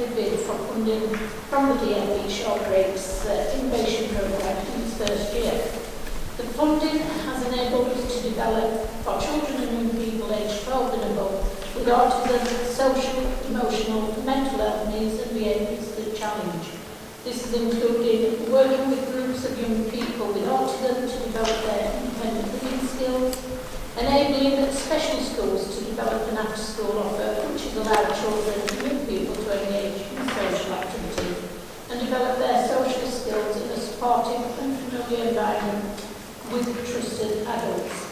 successfully bid for funding from the DLE Short Breaks Innovation Programme in its first year. The funding has enabled us to develop for children and young people aged 12 and above with autism, social, emotional, mental health needs and behaviours that challenge. This has included working with groups of young people with autism to develop their independent living skills, enabling special schools to develop an after-school offer which has allowed children and young people to engage in social activities and develop their social skills in a supportive and familiar environment with trusted adults.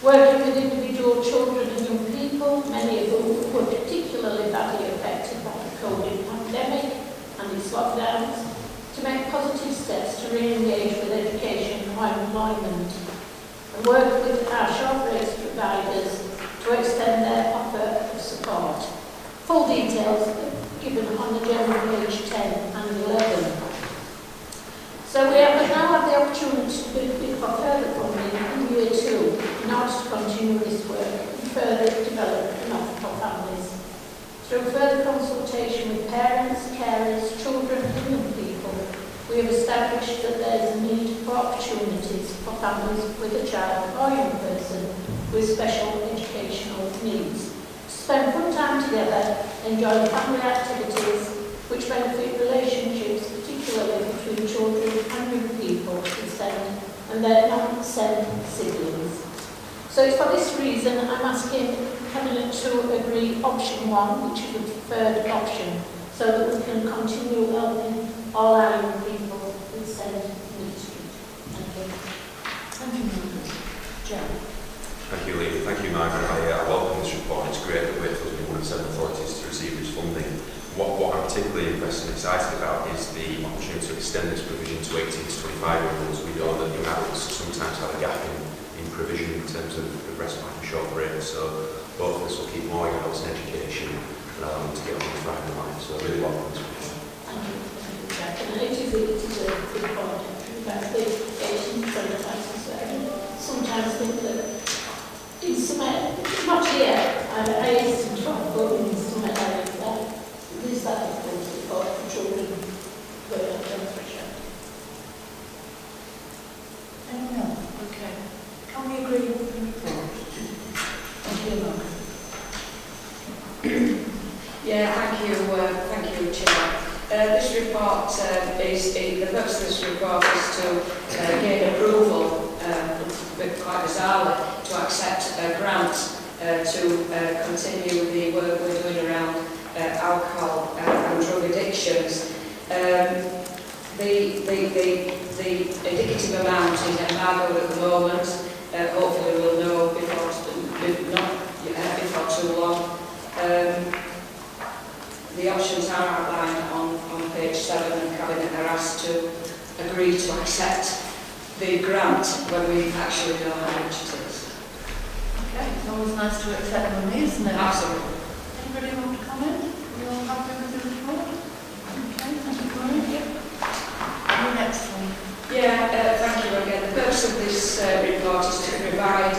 Working with individual children and young people, many of whom were particularly badly affected by the COVID pandemic and its lockdowns, to make positive steps to re-engage with education or employment, and work with our short breaks providers to extend their offer of support. Full details are given on the journal page 10 and 11. So we have now had the opportunity to bid for further funding in year 2 in order to continue this work and further develop an offer for families. Through further consultation with parents, carers, children and young people, we have established that there is a need for opportunities for families with a child or young person with special educational needs to spend fun time together, enjoy family activities which benefit relationships, particularly between children and young people with SEND and their non-SEND siblings. So it's for this reason I'm asking Cabinet to agree option 1, which is the preferred option, so that we can continue helping all our young people with SEND ministry. Thank you. Thank you, Margaret. Joe. Thank you, Lee. Thank you, Margaret. I welcome this report. It's great that Wakefield has been one of 7 authorities to receive this funding. What I'm particularly impressed and excited about is the opportunity to extend this provision to 18 to 25-year-olds. We know that young adults sometimes have a gap in provision in terms of respite and short breaks, so both of us will keep more young adults in education and allow them to get on with thriving life. So I really welcome this provision. Thank you. It is a good point about the 18 to 25 society. Sometimes think that in some not here, I used to talk about in some areas that it is that difficult for children going up temperature. Anyone else? Okay. Can we agree with the report? Thank you, Margaret. Yeah, thank you, Chair. This report the purpose of this report is to gain approval, quite bizarrely, to accept a grant to continue the work we're doing around alcohol and drug addictions. The indicative amount is embargoed at the moment. Hopefully we'll know before too long. The options are outlined on page 7, and Cabinet are asked to agree to accept the grant when we actually know how much it is. Okay, it's always nice to accept money, isn't it? Absolutely. Anybody want to comment? Are you all happy with the report? Okay, thank you, Gloria. Yep. And the next one. Yeah, thank you again. The purpose of this report is to provide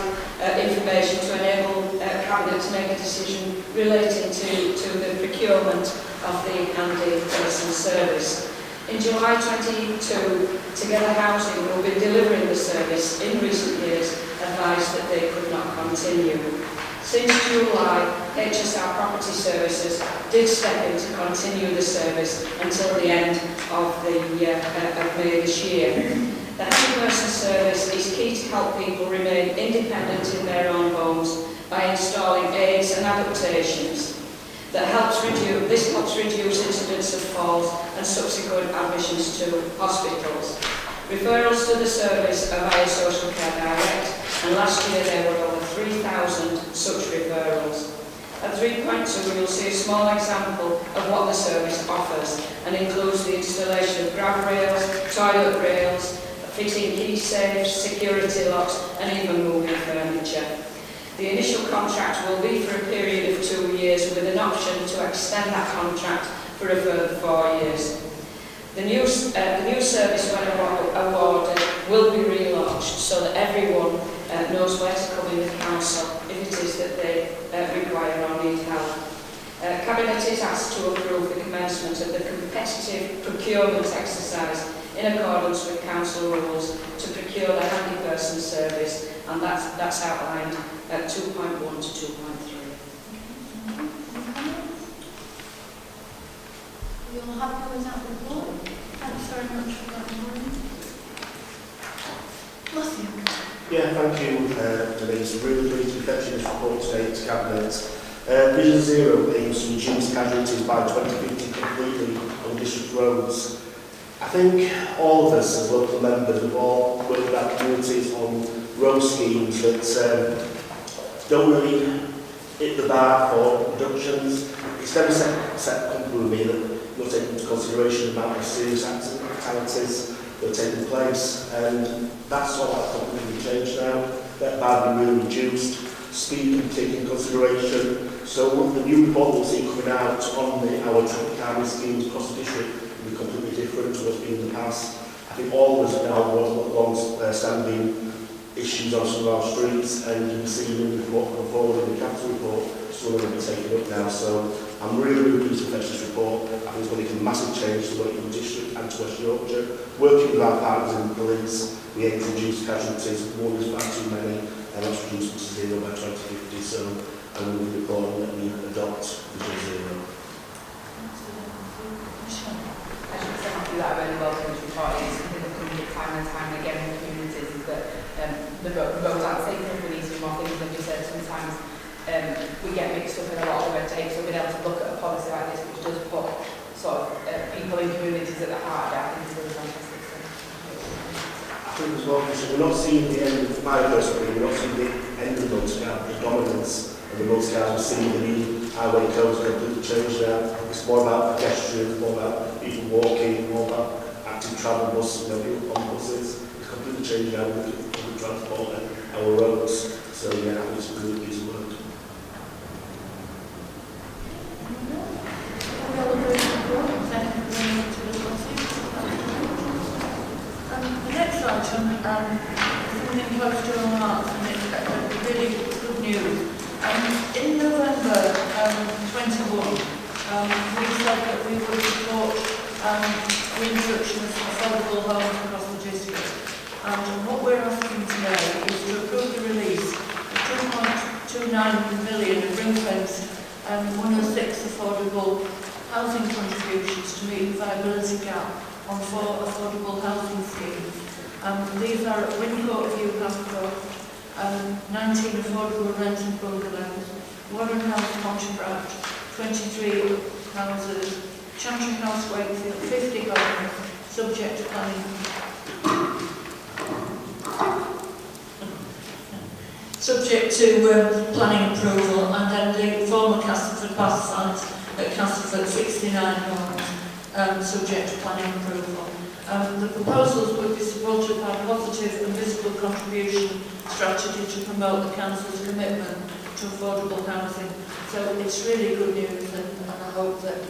information to enable Cabinet to make a decision relating to the procurement of the Handy Person Service. In July 22, Together Housing will be delivering the service. In recent years advised that they could not continue. Since July, HSR Property Services did step in to continue the service until the end of May this year. The Handy Person Service is key to help people remain independent in their own homes by installing aids and adaptations. This helps reduce incidents of falls and subsequent admissions to hospitals. Referrals to the service are via Social Care Direct, and last year there were over 3,000 such referrals. At 3.2 you'll see a small example of what the service offers, and includes the installation of grab rails, toilet rails, fitting key safes, security locks and even moving furniture. The initial contract will be for a period of 2 years with an option to extend that contract for a further 4 years. The new service, when awarded, will be relaunched so that everyone knows where to come in the council if it is that they require or need help. Cabinet is asked to approve the commencement of the competitive procurement exercise in accordance with council rules to procure the handy person service, and that's outlined at 2.1 to 2.3. Are you all happy with that report? Thanks very much for that, Maureen. Matthew? Yeah, thank you, Denise. Really pleased to be fetching this report today to Cabinet. Vision Zero aims to reduce casualties by 2050 completely on district roads. I think all of us as local members have all worked with our communities on road schemes that don't really hit the bar for reductions. It's never set comfortable with me that you'll take into consideration the amount of serious fatalities that are taking place, and that's all that completely changed now. That bar has been really reduced, speed can be taken into consideration. So the new report we'll see coming out on our traffic calming schemes across the district will be completely different to what's been in the past. I think all of us have now long-standing issues on some of our streets, and you can see the report come forward in the capital report, some of them will be taken up now. So I'm really pleased to fetch this report. I think it's going to make a massive change to the Wakefield district and to West Yorkshire. Working with our partners in the police, we aim to reduce casualties, one is far too many, and that's reduced to zero by 2050. So I'm going to report and let me adopt Vision Zero. I should say I really welcome this report. It's something that comes up time and time again in communities, is that the roads aren't safe enough. We need to do more things, than you said. Sometimes we get mixed up in a lot of red tape, so being able to look at a policy like this, which does put sort of people in communities at the heart of it, I think is really fantastic. I think as well, we're not seeing the end of my personal opinion, we're not seeing the end of the dominance of the motor cars. We're seeing the new highway codes completely change now. It's more about pedestrians, more about people walking, more about active travel buses, people on buses. It's completely changed now with public transport and our roads. So yeah, I think it's a really piece of work. The next item is something close to our hearts, and it's really good news. In November 21, we said that we would support the introduction of affordable homes across the district. And what we're asking today is to approve the release of 2.29 million of ring-fenced 106 affordable housing contributions to meet the viability gap on 4 affordable housing schemes. These are at Windcourt View, Hampcroft, 19 affordable rented bungalows, Warren House, Pontefract, 23 houses, Chantry House, Wakefield, 50 homes, subject to planning. Subject to planning approval, and then the former Castleford Bath site at Castleford, 69 homes, subject to planning approval. The proposals would be supported by a positive and visible contribution strategy to promote the Council's commitment to affordable housing. So it's really good news, and I hope that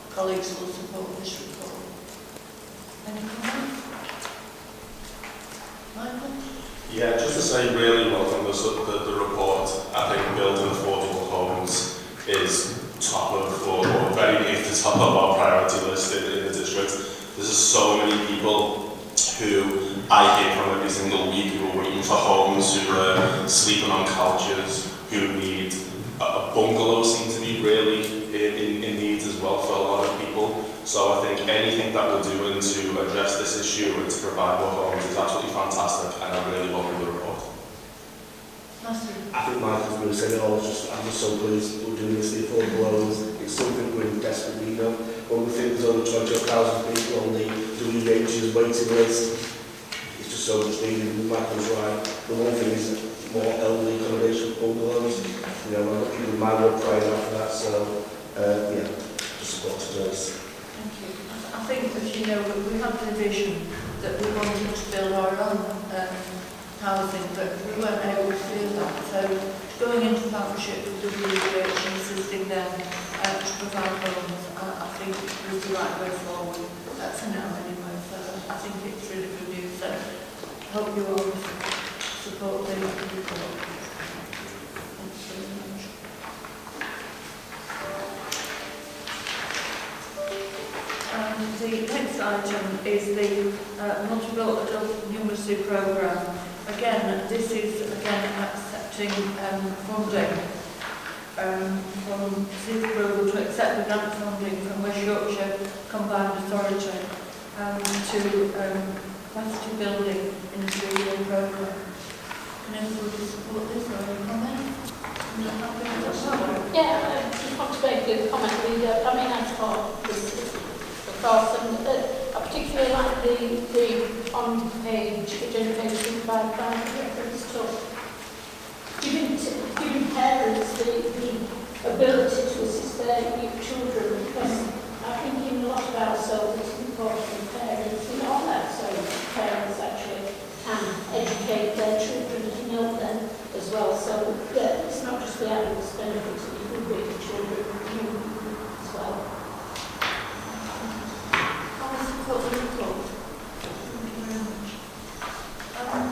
colleagues will support this report. Any comments? Michael? Yeah, just to say really welcome the report. I think building affordable homes is top of, or very near the top of our priority list in the district. There's so many people who I hear from every single week who are waiting for homes, who are sleeping on couches, who need a bungalow seem to be really in need as well for a lot of people. So I think anything that we're doing to address this issue and to provide more homes is absolutely fantastic, and I really welcome the report. I think Michael's going to say it all. I'm just so pleased we're doing this, the affordable homes. It's something we're in desperate need of. When we think there's only 20,000 people on the WH's waiting list, it's just so much needed. Michael's right. The one thing is more elderly accommodation bungalows. You know, a lot of people in my work crying out for that. So, yeah, just support today's. Thank you. I think, as you know, we had the vision that we wanted to build our own housing, but we weren't able to do that. So going into partnership with WH and assisting them to provide homes, I think was the right way forward. For now anyway, so I think it's really good news. So I hope you all support the report. Thanks very much. And the next item is the multiple adult numeracy programme. Again, this is accepting funding from seek approval to accept the grant funding from West Yorkshire Combined Authority to capacity building in the 3-year programme. Can anybody support this or any comment? Yeah, I just want to make a comment. I mean, I thought this across, and I particularly like the on-page, agenda page 255 reference to giving parents the ability to assist their young children, because I think in a lot of ourselves it's important for parents, you know that, so parents actually can educate their children and help them as well. So yeah, it's not just the adults' benefits, it would be the children as well.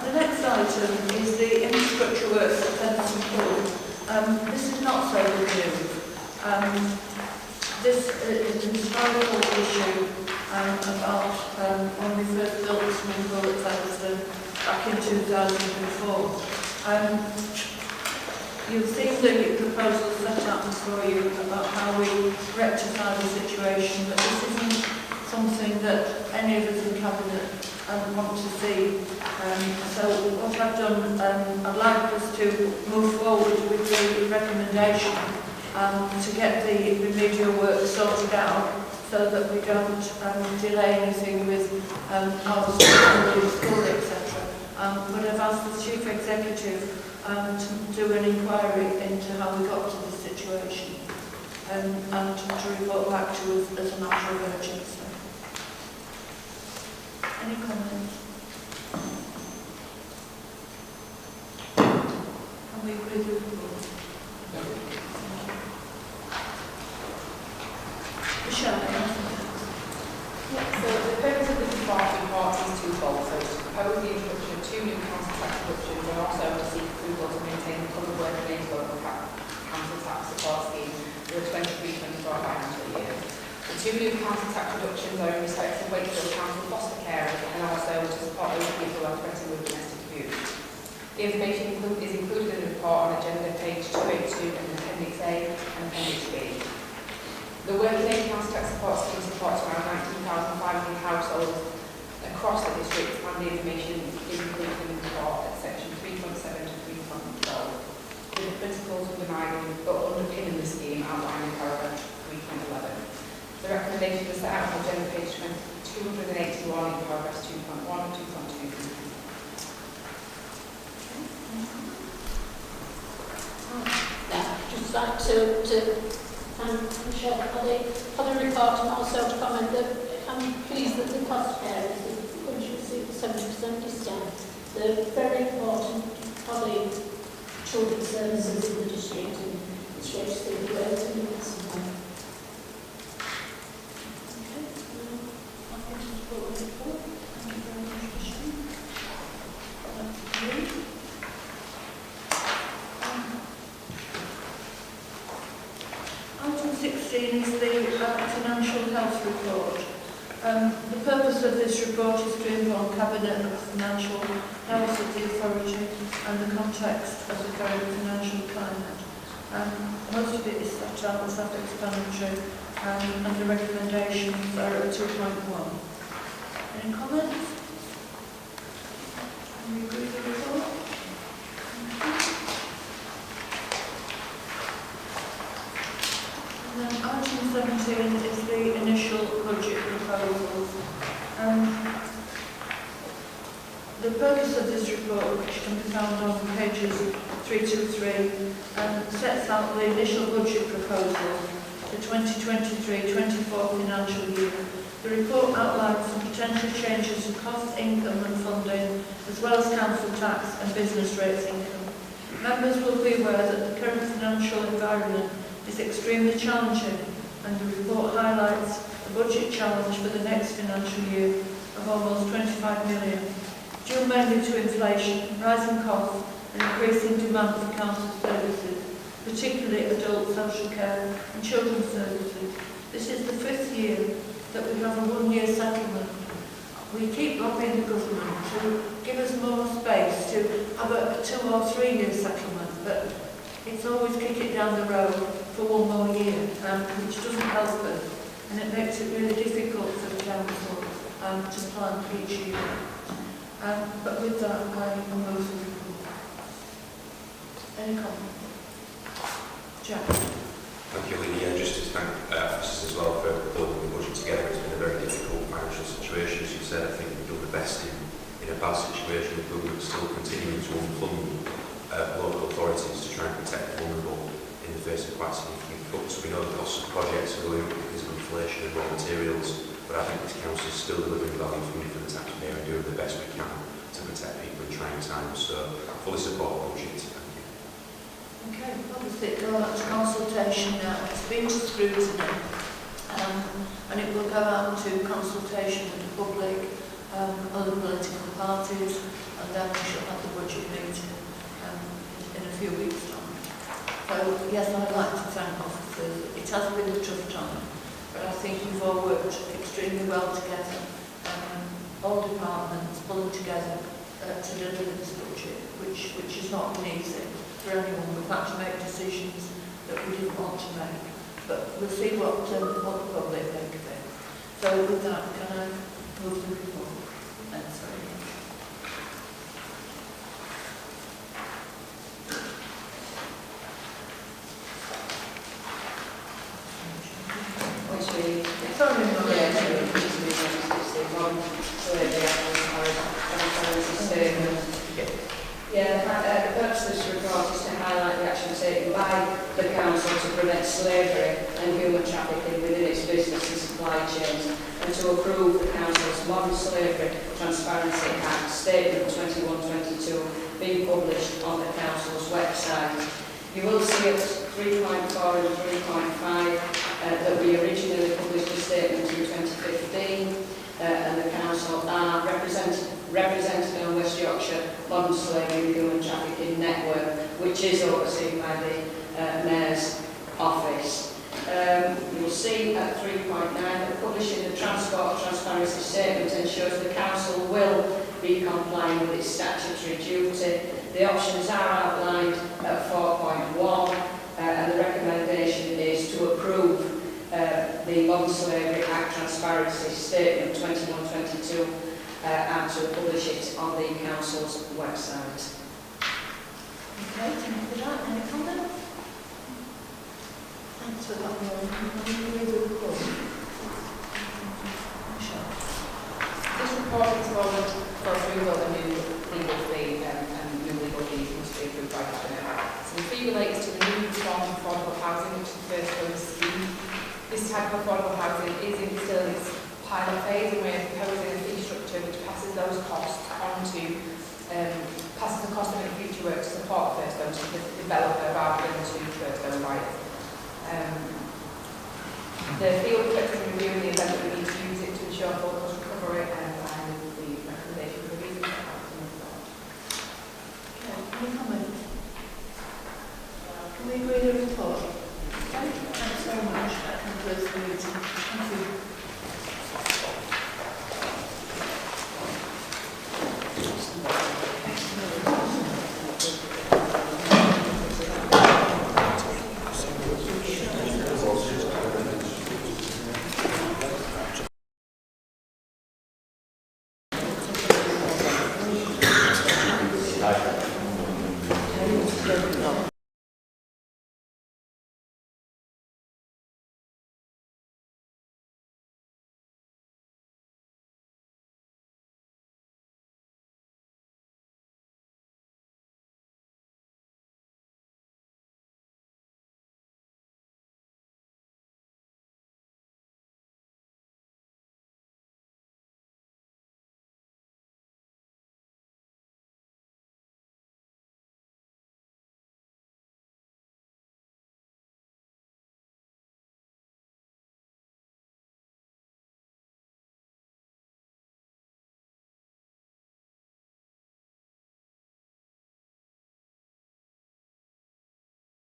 The next item is the infrastructure works at Featherstone Pool. This is not so good news. This is an historical issue about when we first built the swimming pool at Featherstone back in 2004. You've seen the proposal set out before you about how we rectify the situation, but this isn't something that any of us in Cabinet want to see. So what I've done, I'd like us to move forward with the recommendation to get the remedial work sorted out so that we don't delay anything with our school, etc. But I've asked the Chief Executive to do an inquiry into how we got to this situation and to report back to us as a matter of urgency. Any comments? Can we agree with the board? Michelle? So the purpose of this report is twofold. So to propose the introduction of 2 new council tax reductions and also to seek approval to maintain the current working age local council tax support scheme for the 23-24 financial year. The 2 new council tax reductions are in respect of Wakefield Council foster care and also to support those people who are threatened with domestic abuse. The information is included in the report on agenda page 282 and Appendix A and Appendix B. The working age council tax support scheme supports around 19,500 households across the district, and the information is included in the report at section 3.7 to 3.12. With the principles underpinning the scheme outlined in paragraph 3.11. The recommendation is set out on agenda page 281 in paragraphs 2.1 and 2.2. Just like to thank Michelle for the report, and also to comment that I'm pleased that the cost care is going to receive a 70% discount. They're very important for the children's services in the district, and it's great to see the way to do this. Item 16 is the financial health report. The purpose of this report is to inform Cabinet of the financial health of the authority and the context of the current financial climate. Most of it is set out as self-explanatory, and the recommendations are at 2.1. Any comments? Can we agree with the report? And then item 17 is the initial budget proposals. The purpose of this report, which can be found on pages 323, sets out the initial budget proposal for 2023-24 financial year. The report outlines some potential changes to cost, income and funding, as well as council tax and business rates income. Members will be aware that the current financial environment is extremely challenging, and the report highlights a budget challenge for the next financial year of almost 25 million, due mainly to inflation, rising costs and increasing demand for council services, particularly adult social care and children's services. This is the 5th year that we have a one-year settlement. We keep lobbying the government to give us more space to have a 2 or 3 year settlement, but it's always kick it down the road for 1 more year, which doesn't help us, and it makes it really difficult for the council to plan each year. But with that, I move for the report. Any comments? Jack? Thank you, Lydia. Just to thank officers as well for pulling the budget together. It's been a very difficult financial situation. As you said, I think we've done the best in a bad situation. The government is still continuing to unfund local authorities to try and protect the vulnerable in the face of quite significant cuts. We know the cost of projects are going up because of inflation and raw materials, but I think this council is still delivering value for money for the taxpayer and doing the best we can to protect people in trying times. So I fully support the budget. Okay, obviously it'll go out to consultation now. It's been to scrutiny, and it will go out to consultation with the public, other political parties, and then we shall have the budget meeting in a few weeks' time. So yes, I'd like to thank officers. It has been a tough time, but I think we've all worked extremely well together, all departments pulling together to deliver this budget, which has not been easy for anyone. We've had to make decisions that we didn't want to make, but we'll see what the public think of it. So with that, can I move the report? Sorry. The purpose of this report is to highlight the action taken by the council to prevent slavery and human trafficking within its business and supply chains, and to approve the council's Modern Slavery Transparency Act Statement 2122 being published on the council's website. You will see at 3.4 and 3.5 that we originally published a statement in 2015, and the council are represented on West Yorkshire Modern Slavery and Human Trafficking Network, which is overseen by the Mayor's Office. You will see at 3.9 that publishing the Transport Transparency Statement ensures the council will be complying with its statutory duty. The options are outlined at 4.1, and the recommendation is to approve the Modern Slavery Act Transparency Statement 2122 and to publish it on the council's website. Okay, thank you for that. Any comments? Thanks for that, Lauren. Can you read the report? Michelle. This report is for approval of a new legal fee, and new legal fees must be approved by Cabinet. So the fee relates to the new form of affordable housing, which is the first home scheme. This type of affordable housing is still in its pilot phase, and we're proposing a fee structure which passes those costs on to passes the cost of any future work to support first home to the developer rather than to first home buyers. The fee will be flexible in review in the event that we need to use it to ensure full